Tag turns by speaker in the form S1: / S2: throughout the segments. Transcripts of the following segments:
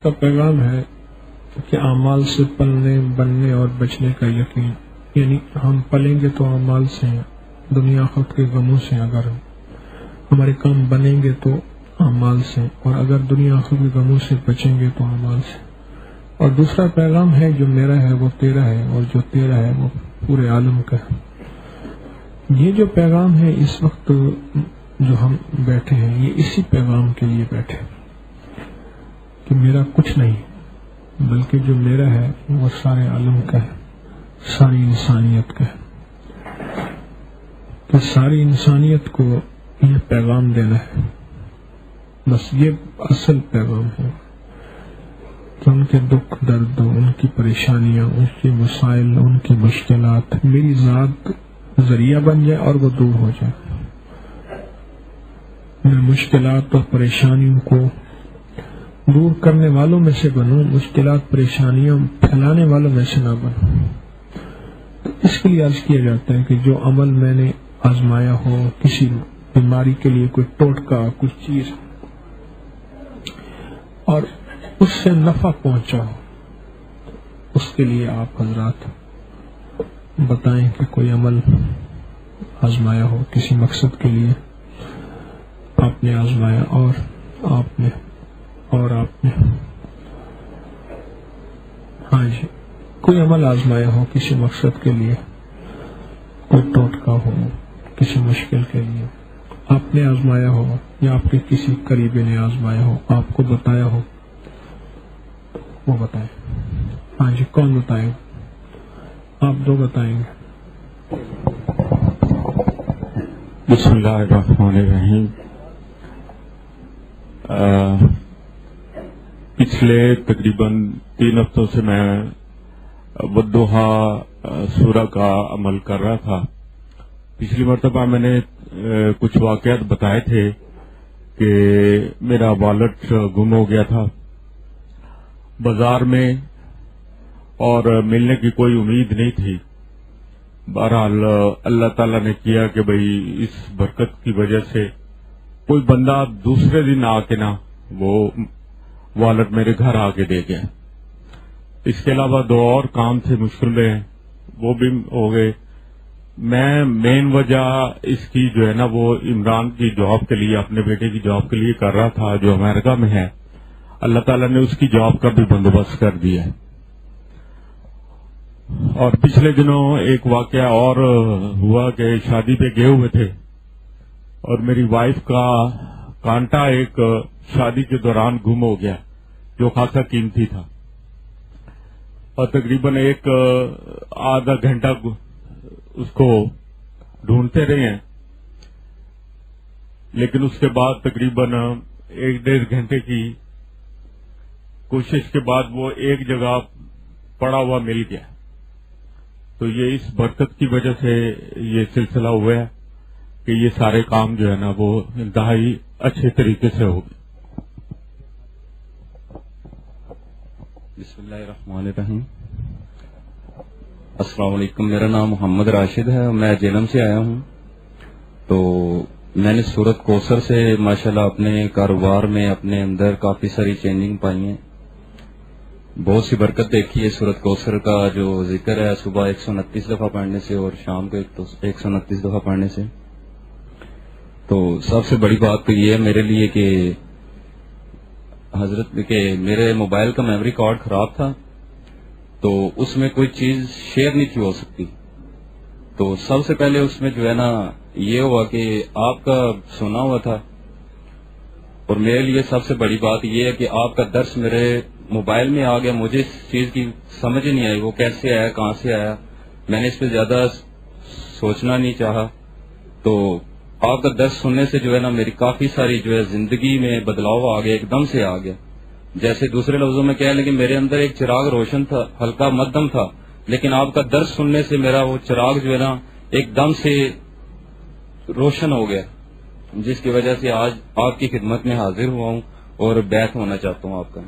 S1: کا پیغام ہے کہ اعمال سے پلنے بننے اور بچنے کا یقین، یعنی ہم پلیں گے تو اعمال سے ہیں، دنیا آخرت کے غموں سے، اگر ہمارے کام بنیں گے تو اعمال سے، اور اگر دنیا آخرت کے غموں سے بچیں گے تو اعمال سے۔ اور دوسرا پیغام ہے جو میرا ہے وہ تیرا ہے، اور جو تیرا ہے وہ پورے عالم کا ہے۔ یہ جو پیغام ہے اس وقت جو ہم بیٹھے ہیں، یہ اسی پیغام کے لیے بیٹھے کہ میرا کچھ نہیں، بلکہ جو میرا ہے وہ سارے عالم کا ہے، ساری انسانیت کا ہے، کہ ساری انسانیت کو یہ پیغام دینا ہے۔ بس یہ اصل پیغام ہے کہ ان کے دکھ درد، ان کی پریشانیاں، ان کے مسائل، ان کی مشکلات میری ذات ذریعہ بن جائے اور وہ دور ہو جائے۔ میں مشکلات اور پریشانیوں کو دور کرنے والوں میں سے بنوں، مشکلات پریشانیاں پھیلانے والوں میں سے نہ بنوں۔ اس کے لیے عرض کیا جاتا ہے کہ جو عمل میں نے آزمایا ہو، کسی بیماری کے لیے کوئی ٹوٹکا، کچھ چیز، اور اس سے نفع پہنچا ہو، اس کے لیے آپ حضرات بتائیں کہ کوئی عمل آزمایا ہو کسی مقصد کے لیے، آپ نے آزمایا اور آپ نے ہاں جی، کوئی عمل آزمایا ہو کسی مقصد کے لیے، کوئی ٹوٹکا ہو کسی مشکل کے لیے، آپ نے آزمایا ہو یا آپ کے کسی قریبی نے آزمایا ہو، آپ کو بتایا ہو، وہ بتائیں۔ ہاں جی، کون بتائیں؟ آپ دو بتائیں گے۔
S2: بسم اللہ الرحمن الرحیم۔ پچھلے تقریباً 3 ہفتوں سے میں والضحیٰ سورہ کا عمل کر رہا تھا۔ پچھلی مرتبہ میں نے کچھ واقعات بتائے تھے کہ میرا والٹ گم ہو گیا تھا بازار میں اور ملنے کی کوئی امید نہیں تھی۔ بہرحال اللہ تعالیٰ نے کیا کہ بھئی اس برکت کی وجہ سے کوئی بندہ دوسرے دن آ کے نا وہ والٹ میرے گھر آ کے دے گیا۔ اس کے علاوہ 2 اور کام تھے مشکل میں، وہ بھی ہو گئے۔ میں مین وجہ اس کی جو ہے نا وہ عمران کی جاب کے لیے، اپنے بیٹے کی جاب کے لیے کر رہا تھا جو امریکہ میں ہے۔ اللہ تعالیٰ نے اس کی جاب کا بھی بندوبست کر دیا ہے۔ اور پچھلے دنوں ایک واقعہ اور ہوا کہ شادی پہ گئے ہوئے تھے اور میری وائف کا کانٹا ایک شادی کے دوران گم ہو گیا جو خاصا قیمتی تھا، اور تقریباً ایک آدھا گھنٹہ اس کو ڈھونڈتے رہے ہیں، لیکن اس کے بعد تقریباً 1-1.5 گھنٹے کی کوشش کے بعد وہ ایک جگہ پڑا ہوا مل گیا۔ تو یہ اس برکت کی وجہ سے یہ سلسلہ ہوا ہے کہ یہ سارے کام جو ہے نا وہ انتہائی اچھے طریقے سے ہو گئے۔
S3: بسم اللہ الرحمن الرحیم۔ السلام علیکم، میرا نام محمد راشد ہے اور میں جیلم سے آیا ہوں۔ تو میں نے سورت کوثر سے ماشاءاللہ اپنے کاروبار میں اپنے اندر کافی ساری چینجنگ پائی ہیں، بہت سی برکت دیکھی ہے۔ سورت کوثر کا جو ذکر ہے صبح 129 دفعہ پڑھنے سے اور شام کو 129 دفعہ پڑھنے سے، تو سب سے بڑی بات تو یہ ہے میرے لیے کہ حضرت کہ میرے موبائل کا میموری کارڈ خراب تھا، تو اس میں کوئی چیز شیئر نہیں تھی ہو سکتی۔ تو سب سے پہلے اس میں جو ہے نا یہ ہوا کہ آپ کا سنا ہوا تھا، اور میرے لیے سب سے بڑی بات یہ ہے کہ آپ کا درس میرے موبائل میں آ گیا۔ مجھے اس چیز کی سمجھ نہیں آئی وہ کیسے آیا، کہاں سے آیا، میں نے اس پہ زیادہ سوچنا نہیں چاہا۔ تو آپ کا درس سننے سے جو ہے نا میری کافی ساری جو ہے زندگی میں بدلاؤ آ گیا، ایک دم سے آ گیا۔ جیسے دوسرے لفظوں میں کہہ لیں کہ میرے اندر ایک چراغ روشن تھا، ہلکا مدھم تھا، لیکن آپ کا درس سننے سے میرا وہ چراغ جو ہے نا ایک دم سے روشن ہو گیا، جس کی وجہ سے آج آپ کی خدمت میں حاضر ہوا ہوں اور بیعت ہونا چاہتا ہوں آپ کا۔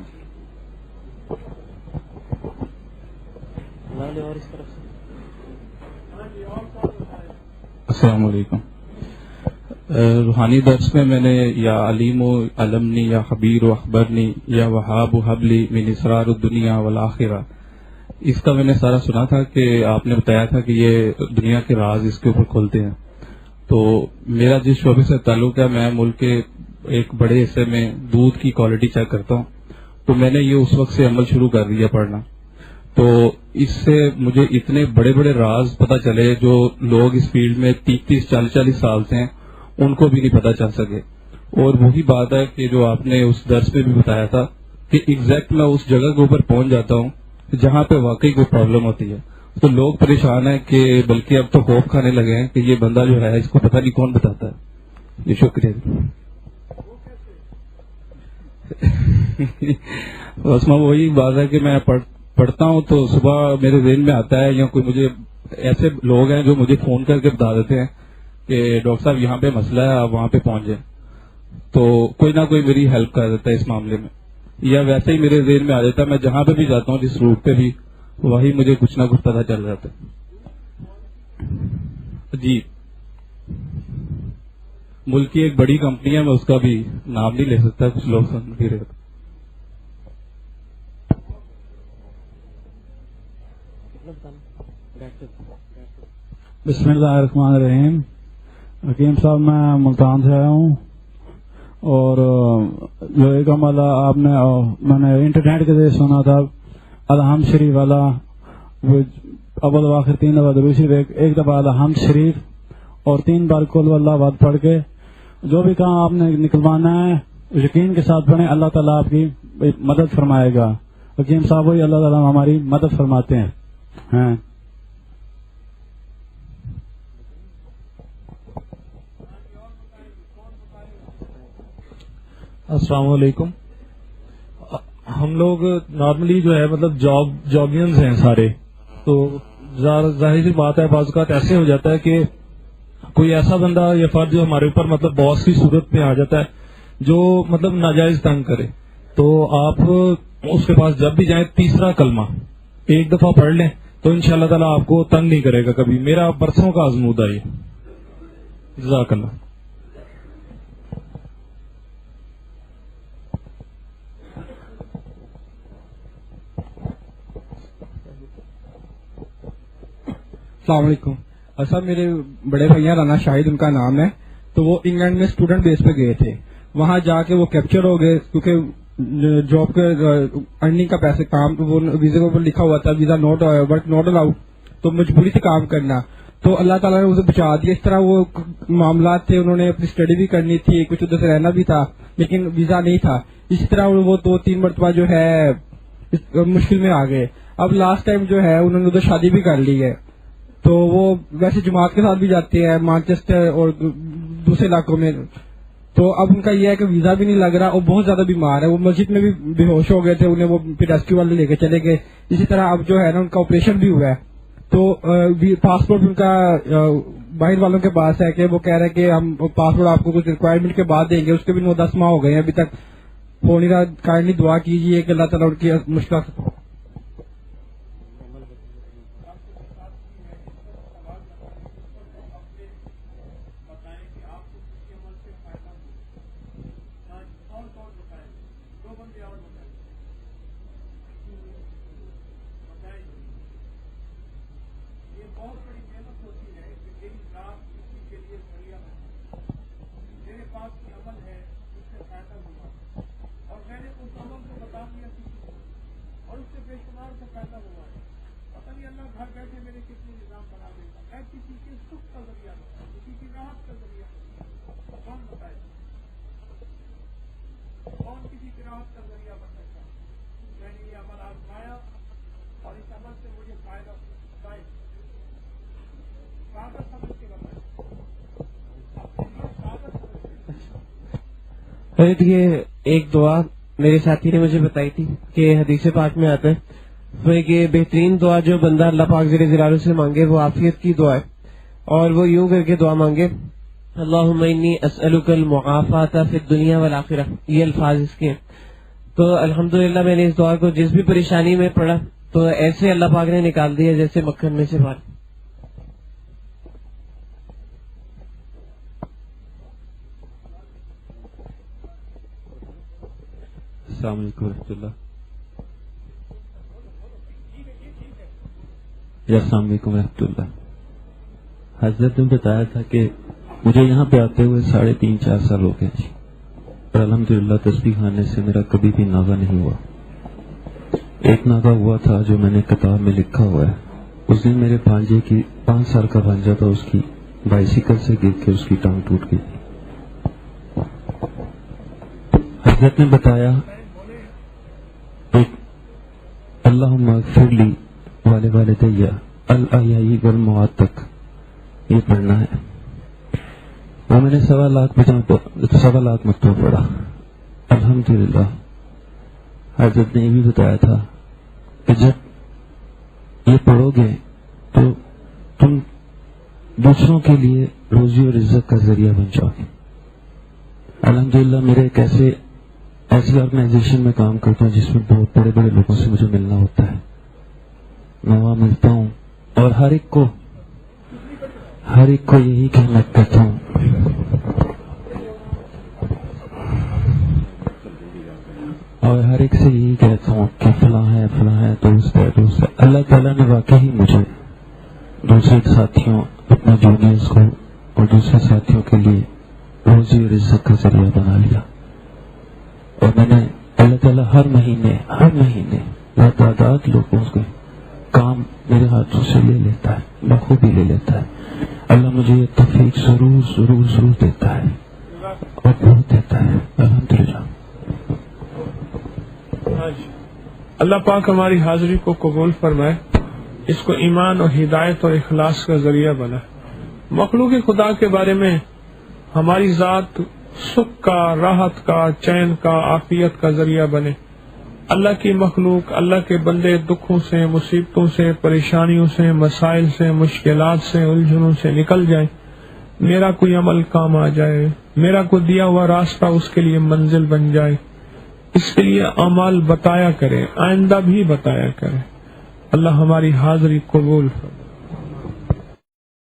S4: السلام علیکم۔
S3: روحانی درس میں نے یا علیم و علمنی یا خبیر و اخبرنی یا وہاب و حبلی من اسرار الدنیا والآخرہ، اس کا میں نے سارا سنا تھا کہ آپ نے بتایا تھا کہ یہ دنیا کے راز اس کے اوپر کھولتے ہیں. تو میرا جس شعبے سے تعلق ہے، میں ملک کے ایک بڑے حصے میں دودھ کی کوالٹی چیک کرتا ہوں، تو میں نے یہ اس وقت سے عمل شروع کر دیا پڑھنا. تو اس سے مجھے اتنے بڑے بڑے راز پتہ چلے جو لوگ اس فیلڈ میں 30-40 سال سے ہیں ان کو بھی نہیں پتہ چل سکے. اور وہی بات ہے کہ جو آپ نے اس درس میں بھی بتایا تھا کہ ایگزیکٹ میں اس جگہ کے اوپر پہنچ جاتا ہوں جہاں پہ واقعی کوئی پرابلم ہوتی ہے. تو لوگ پریشان ہیں کہ بلکہ اب تو خوف کھانے لگے ہیں کہ یہ بندہ جو ہے اس کو پتہ نہیں کون بتاتا ہے. یہ شکریہ. بس میں وہی بات ہے کہ میں پڑھتا ہوں تو صبح میرے ذہن میں آتا ہے، یا کوئی مجھے ایسے لوگ ہیں جو مجھے فون کر کے بتا دیتے ہیں کہ ڈاکٹر صاحب یہاں پہ مسئلہ ہے، آپ وہاں پہ پہنچ جائیں. تو کوئی نہ کوئی میری ہیلپ کر دیتا ہے اس معاملے میں، یا ویسے ہی میرے ذہن میں آ جاتا ہے. میں جہاں پہ بھی جاتا ہوں جس روٹ پہ بھی وہی مجھے کچھ نہ کچھ پتہ چل جاتا ہے. جی ملک کی ایک بڑی کمپنی ہے، میں اس کا بھی نام نہیں لے سکتا، کچھ لوگ سن بھی رہے.
S4: بسم اللہ الرحمن الرحیم. حکیم صاحب میں ملتان سے آیا ہوں، اور جو ایک عمل آپ نے میں نے انٹرنیٹ کے ذریعے سنا تھا، الحمد شریف والا، وہ اول و آخر 3 دفعہ درود شریف، ایک دفعہ الحمد شریف اور 3 بار قل واللہ بعد پڑھ کے جو بھی کام آپ نے نکلوانا ہے یقین کے ساتھ پڑھیں، اللہ تعالیٰ آپ کی مدد فرمائے گا. حکیم صاحب وہی اللہ تعالیٰ ہماری مدد فرماتے ہیں.
S1: السلام علیکم. ہم لوگ نارملی جو ہے مطلب جابینز ہیں سارے، تو ظاہر سی بات ہے بعض اوقات ایسے ہو جاتا ہے کہ کوئی ایسا بندہ یا فرد جو ہمارے اوپر مطلب باس کی صورت میں آ جاتا ہے جو مطلب ناجائز تنگ کرے، تو آپ اس کے پاس جب بھی جائیں 3 کلمہ ایک دفعہ پڑھ لیں تو انشاءاللہ تعالیٰ آپ کو تنگ نہیں کرے گا کبھی. میرا برسوں کا آزمودہ ہے. جزاک اللہ.
S5: السلام علیکم. صاحب میرے بڑے بھیا رانا شاہد ان کا نام ہے، تو وہ انگلینڈ میں اسٹوڈنٹ بیس پہ گئے تھے. وہاں جا کے وہ کیپچر ہو گئے کیونکہ جاب کے ارننگ کا پیسے کام وہ ویزے کے اوپر لکھا ہوا تھا visa note work not allowed, تو مجبوری سے کام کرنا. تو اللہ تعالیٰ نے اسے بچا دیا. اس طرح وہ معاملات تھے، انہوں نے اپنی اسٹڈی بھی کرنی تھی، کچھ ادھر سے رہنا بھی تھا، لیکن ویزا نہیں تھا. اسی طرح وہ 2-3 مرتبہ جو ہے مشکل میں آ گئے. اب لاسٹ ٹائم جو ہے انہوں نے ادھر شادی بھی کر لی ہے، تو وہ ویسے جماعت کے ساتھ بھی جاتے ہیں مانچسٹر اور دوسرے علاقوں میں. تو اب ان کا یہ ہے کہ ویزا بھی نہیں لگ رہا اور بہت زیادہ بیمار ہے. وہ مسجد میں بھی بے ہوش ہو گئے تھے، انہیں وہ پھر ریسکیو والے لے کے چلے گئے. اسی طرح اب جو ہے نا ان کا آپریشن بھی ہوا ہے، تو پاسپورٹ ان کا باہر والوں کے پاس ہے کہ وہ کہہ رہے ہیں کہ ہم پاسپورٹ آپ کو کچھ ریکوائرمنٹ کے بعد دیں گے. اس کے بھی 9-10 ماہ ہو گئے ہیں ابھی تک ہو نہیں رہا. کائنڈلی دعا کیجیے کہ اللہ تعالیٰ ان کی مشکلات.
S6: یہ ایک دعا میرے ساتھی نے مجھے بتائی تھی کہ حدیث پاک میں آتا ہے، تو ایک یہ بہترین دعا جو بندہ اللہ پاک ذل جلالہ سے مانگے وہ عافیت کی دعا ہے، اور وہ یوں کر کے دعا مانگے اللہم انی اسألک المعافاۃ فی الدنیا والآخرہ. یہ الفاظ اس کے ہیں. تو الحمدللہ میں نے اس دعا کو جس بھی پریشانی میں پڑھا تو ایسے اللہ پاک نے نکال دیا جیسے مکھن میں سے بال.
S7: السلام علیکم ورحمۃ اللہ. السلام علیکم ورحمۃ اللہ. حضرت نے بتایا تھا کہ مجھے یہاں پہ آتے ہوئے 3.5-4 سال ہو گئے جی، اور الحمدللہ تسبیح کھانے سے میرا کبھی بھی ناغہ نہیں ہوا. ایک ناغہ ہوا تھا جو میں نے کتاب میں لکھا ہوا ہے. اس دن میرے بھانجے کی 5 سال کا بھانجا تھا، اس کی بائسیکل سے گر کے اس کی ٹانگ ٹوٹ گئی. حضرت نے بتایا اللہم اغفر لی والوالدی الاحیاء والاموات تک یہ پڑھنا ہے. وہ میں نے 1.25 لاکھ مرتبہ پڑھا. الحمدللہ. حضرت نے یہ بھی بتایا تھا کہ جب یہ پڑھو گے تو تم دوسروں کے لیے روزی اور عزت کا ذریعہ بن جاؤ گے. الحمدللہ میرے ایک ایسی آرگنائزیشن میں کام کرتا ہوں جس میں بہت بڑے بڑے لوگوں سے مجھے ملنا ہوتا ہے. میں وہاں ملتا ہوں اور ہر ایک کو یہی کہنا کرتا ہوں اور ہر ایک سے یہی کہتا ہوں کہ فلاں ہے دوست ہے. اللہ تعالیٰ نے واقعی مجھے دوسرے ساتھیوں اپنے جونیئرز کو اور دوسرے ساتھیوں کے لیے روزی اور عزت کا ذریعہ بنا لیا. اور میں نے اللہ تعالیٰ ہر مہینے تعداد لوگوں کے کام میرے ہاتھوں سے لے لیتا ہے، بخوبی لے لیتا ہے. اللہ مجھے یہ توفیق ضرور دیتا ہے اور بہت دیتا ہے. الحمدللہ.
S1: اللہ پاک ہماری حاضری کو قبول فرمائے، اس کو ایمان اور ہدایت اور اخلاص کا ذریعہ بنا. مخلوق خدا کے بارے میں ہماری ذات سکھ کا، راحت کا، چین کا، عافیت کا ذریعہ بنے. اللہ کی مخلوق، اللہ کے بندے دکھوں سے، مصیبتوں سے، پریشانیوں سے، مسائل سے، مشکلات سے، الجھنوں سے نکل جائیں. میرا کوئی عمل کام آ جائے، میرا کوئی دیا ہوا راستہ اس کے لیے منزل بن جائے. اس کے لیے اعمال بتایا کرے، آئندہ بھی بتایا کرے. اللہ ہماری حاضری قبول فرمائے.